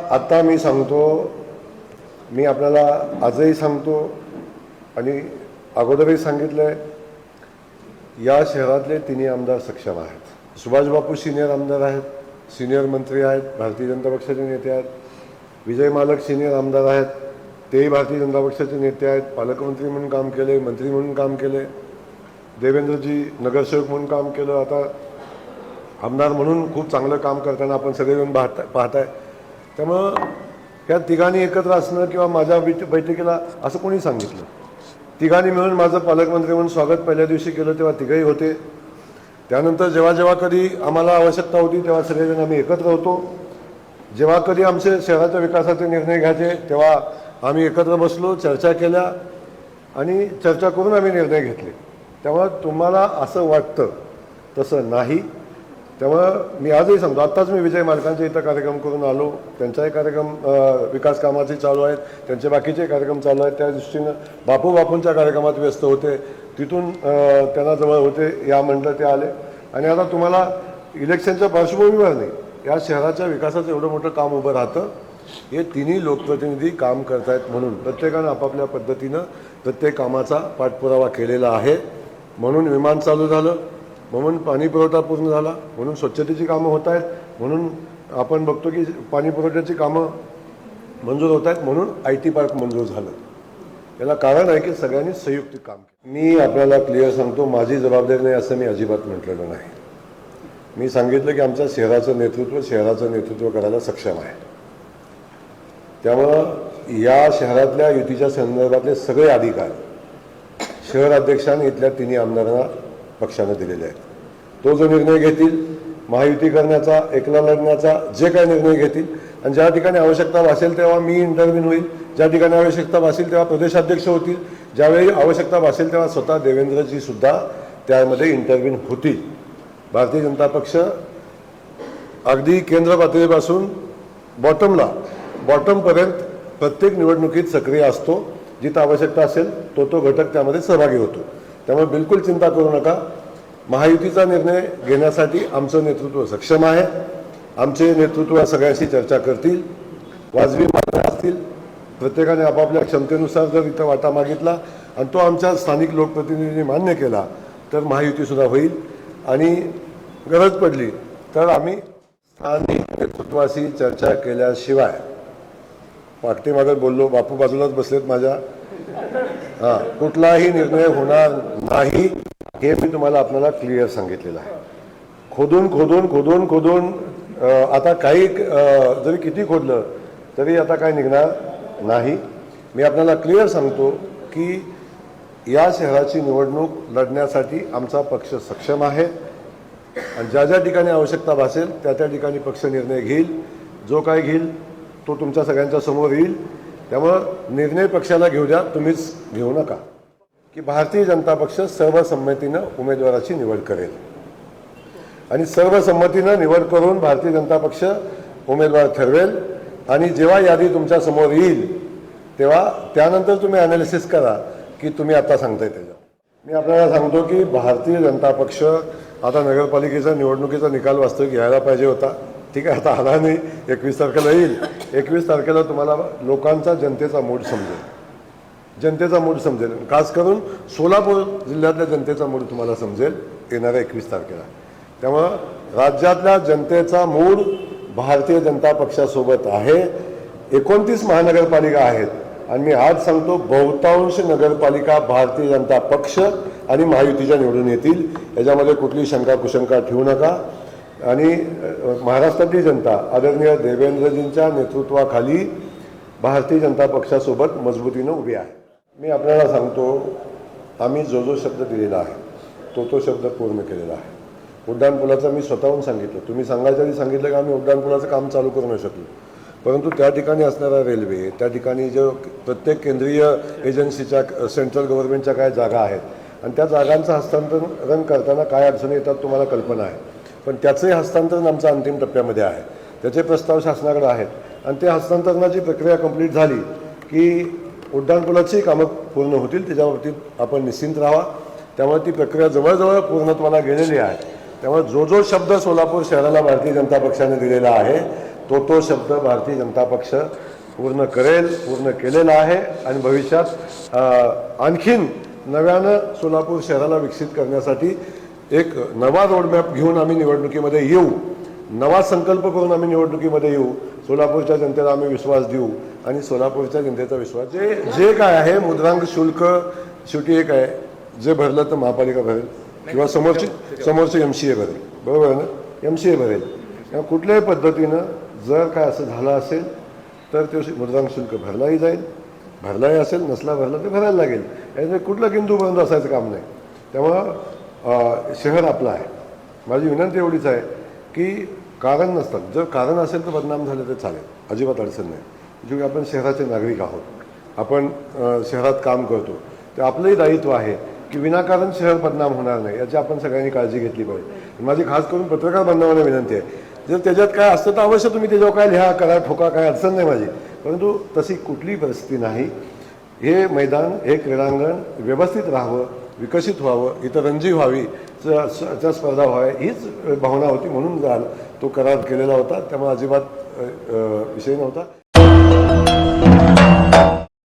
आता मी सांगतो, मी आपल्याला आजही सांगतो आणि अगोदरही सांगितलंय, या शहरातले तिन्ही आमदार सक्षम आहेत. सुभाष बापू सिनियर आमदार आहेत, सिनियर मंत्री आहेत, भारतीय जनता पक्षाचे नेते आहेत. विजय मालक सिनियर आमदार आहेत, तेही भारतीय जनता पक्षाचे नेते आहेत. पालकमंत्री म्हणून काम केले, मंत्री म्हणून काम केले. देवेंद्रजी नगरसेवक म्हणून काम केलं. आता आमदार म्हणून खूप चांगलं काम करताना आपण सगळेजण पाहताय. त्यामुळं ह्या तिघांनी एकत्र असणं किंवा माझ्या बैठकीला असं कोणी सांगितलं? तिघांनी मिळून माझं पालकमंत्री म्हणून स्वागत पहिल्या दिवशी केलं तेव्हा तिघही होते. त्यानंतर जेव्हा जेव्हा कधी आम्हाला आवश्यकता होती तेव्हा सगळेजण आम्ही एकत्र होतो. जेव्हा कधी आमचे शहराच्या विकासाचे निर्णय घ्यायचे तेव्हा आम्ही एकत्र बसलो, चर्चा केल्या आणि चर्चा करून आम्ही निर्णय घेतले. तेव्हा तुम्हाला असं वाटतं तसं नाही. त्यामुळं मी आजही सांगतो, आत्ताच मी विजय मालकांच्या इथं कार्यक्रम करून आलो. त्यांचाही कार्यक्रम विकास कामाचे चालू आहेत, त्यांचे बाकीचे कार्यक्रम चालू आहेत. त्या दृष्टीनं बापूंच्या कार्यक्रमात व्यस्त होते, तिथून त्यांना जवळ होते, या म्हटलं ते आले. आणि आता तुम्हाला इलेक्शनच्या पार्श्वभूमीवर नाही, या शहराच्या विकासाचं एवढं मोठं काम उभं राहतं. हे तिन्ही लोकप्रतिनिधी काम करतायत म्हणून प्रत्येकानं आपापल्या पद्धतीनं प्रत्येक कामाचा पाठपुरावा केलेला आहे. म्हणून विमान चालू झालं, म्हणून पाणी पुरवठा पूर्ण झाला, म्हणून स्वच्छतेची कामं होत आहेत, म्हणून आपण बघतो की पाणी पुरवठ्याची कामं मंजूर होत आहेत, म्हणून IT पार्क मंजूर झालं. याला कारण आहे की सगळ्यांनी संयुक्तिक काम केलं. मी आपल्याला क्लिअर सांगतो, माझी जबाबदारी नाही असं मी अजिबात म्हटलेलं नाही. मी सांगितलं की आमच्या शहराचं नेतृत्व करायला सक्षम आहे. त्यामुळं या शहरातल्या युतीच्या संदर्भातले सगळे अधिकार शहर अध्यक्षांनी इथल्या तिन्ही आमदारांना पक्षाने दिलेले आहेत. तो जो निर्णय घेतील महायुती करण्याचा, एकला लढण्याचा, जे काही निर्णय घेतील, आणि ज्या ठिकाणी आवश्यकता भासेल तेव्हा मी इंटरव्ह्यू होईल, ज्या ठिकाणी आवश्यकता भासेल तेव्हा प्रदेशाध्यक्ष होतील, ज्यावेळी आवश्यकता भासेल तेव्हा स्वतः देवेंद्रजी सुद्धा त्यामध्ये इंटरव्ह्यू होतील. भारतीय जनता पक्ष अगदी केंद्र पातळीपासून बॉटमपर्यंत प्रत्येक निवडणुकीत सक्रिय असतो. जिथं आवश्यकता असेल तो घटक त्यामध्ये सहभागी होतो. त्यामुळे बिलकुल चिंता करू नका. महायुतीचा निर्णय घेण्यासाठी आमचं नेतृत्व सक्षम आहे. आमचे नेतृत्व सगळ्यांशी चर्चा करतील, वाजवी मागण्या असतील, प्रत्येकाने आपापल्या क्षमतेनुसार जर इथं वाटा मागितला आणि तो आमच्या स्थानिक लोकप्रतिनिधींनी मान्य केला तर महायुतीसुद्धा होईल. आणि गरज पडली तर आम्ही स्थानिक नेतृत्वाशी चर्चा केल्याशिवाय, पाठीमागे बोललो, बापू बाजूलाच बसलेत माझ्या, कुठलाही निर्णय होणार नाही हे मी तुम्हाला आपल्याला क्लिअर सांगितलेलं आहे. खोदून आता काही जरी किती खोदलं तरी आता काय निघणार नाही. मी आपल्याला क्लिअर सांगतो की या शहराची निवडणूक लढण्यासाठी आमचा पक्ष सक्षम आहे आणि ज्या ज्या ठिकाणी आवश्यकता भासेल त्या ठिकाणी पक्ष निर्णय घेईल. जो काय घेईल तो तुमच्या सगळ्यांच्या समोर येईल. त्यामुळं निर्णय पक्षाला घेऊ द्या, तुम्हीच घेऊ नका. की भारतीय जनता पक्ष सर्वसंमतीनं उमेदवाराची निवड करेल आणि सर्वसंमतीनं निवड करून भारतीय जनता पक्ष उमेदवार ठरवेल. आणि जेव्हा यादी तुमच्या समोर येईल तेव्हा त्यानंतर तुम्ही ॲनालिसिस करा की तुम्ही आता सांगताय त्याच्यावर. मी आपल्याला सांगतो की भारतीय जनता पक्ष आता नगरपालिकेचा निवडणुकीचा निकाल वास्तविक घ्यायला पाहिजे होता. ठीक आहे, आता आला नाही, 21 तारखेला येईल. 21 तारखेला तुम्हाला लोकांचा, जनतेचा मूड समजेल. खास करून सोलापूर जिल्ह्यातल्या जनतेचा मूड तुम्हाला समजेल येणाऱ्या 21 तारखेला. त्यामुळं राज्यातल्या जनतेचा मूड भारतीय जनता पक्षासोबत आहे. 29 महानगरपालिका आहेत आणि मी आज सांगतो बहुतांश नगरपालिका भारतीय जनता पक्ष आणि महायुतीच्या निवडून येतील. याच्यामध्ये कुठली शंका कुशंका ठेवू नका. आणि महाराष्ट्रातली जनता आदरणीय देवेंद्रजींच्या नेतृत्वाखाली भारतीय जनता पक्षासोबत मजबूतीनं उभी आहे. मी आपल्याला सांगतो, आम्ही जो शब्द दिलेला आहे तो शब्द पूर्ण केलेला आहे. उड्डाणपुलाचं मी स्वतःहून सांगितलं, तुम्ही सांगायच्या आधी सांगितलं की आम्ही उड्डाणपुलाचं काम चालू करू नाही शकलो, परंतु त्या ठिकाणी असणारा रेल्वे, त्या ठिकाणी जो प्रत्येक केंद्रीय एजन्सीच्या, सेंट्रल गव्हर्नमेंटच्या काय जागा आहेत आणि त्या जागांचं हस्तांतरण करताना काय अडचणी येतात तुम्हाला कल्पना आहे. पण त्याचंही हस्तांतरण आमच्या अंतिम टप्प्यामध्ये आहे. त्याचे प्रस्ताव शासनाकडे आहेत आणि त्या हस्तांतरणाची प्रक्रिया कंप्लीट झाली की उड्डाणपुलाची कामं पूर्ण होतील. त्याच्याबाबतीत आपण निश्चिंत राहा. त्यामुळे ती प्रक्रिया जवळजवळ पूर्णत्वाला गेलेली आहे. त्यामुळे जो शब्द सोलापूर शहराला भारतीय जनता पक्षाने दिलेला आहे तो शब्द भारतीय जनता पक्ष पूर्ण करेल, पूर्ण केलेला आहे आणि भविष्यात आणखीन नव्यानं सोलापूर शहराला विकसित करण्यासाठी एक नवा रोडमॅप घेऊन आम्ही निवडणुकीमध्ये येऊ, नवा संकल्प करून आम्ही निवडणुकीमध्ये येऊ. सोलापूरच्या जनतेला आम्ही विश्वास देऊ आणि सोलापूरच्या जनतेचा विश्वास जे काय आहे मुद्रांक शुल्क शेवटी एक आहे, जे भरलं तर महापालिका भरेल किंवा समोरची MCA भरेल, बरोबर आहे ना, MCA भरेल. किंवा कुठल्याही पद्धतीनं जर काय असं झालं असेल तर ते मुद्रांक शुल्क भरलाही जाईल, भरलाही असेल, नसला भरला तर भरायला लागेल. याच्यात कुठलं किंतु बंद असायचं काम नाही. त्यामुळं शहर आपलं आहे. माझी विनंती एवढीच आहे की कारण नसतात, जर कारण असेल तर बदनाम झालं तर चालेल, अजिबात अडचण नाही. जे आपण शहराचे नागरिक आहोत, आपण शहरात काम करतो, ते आपलंही दायित्व आहे की विनाकारण शहर बदनाम होणार नाही याची आपण सगळ्यांनी काळजी घेतली पाहिजे. माझी खास करून पत्रकार बांधवांना विनंती आहे, जर त्याच्यात काय असतं तर अवश्य तुम्ही त्याच्यावर काय लिहा, करा, ठोका, काय अडचण नाही माझी, परंतु तशी कुठलीही परिस्थिती नाही. हे मैदान, हे क्रीडांगण व्यवस्थित राहावं, विकसित व्हावं, इथं रणजी व्हावी, च्या स्पर्धा व्हाव्या हीच भावना होती, म्हणून तो करार केलेला होता. त्यामुळे अजिबात विषय नव्हता.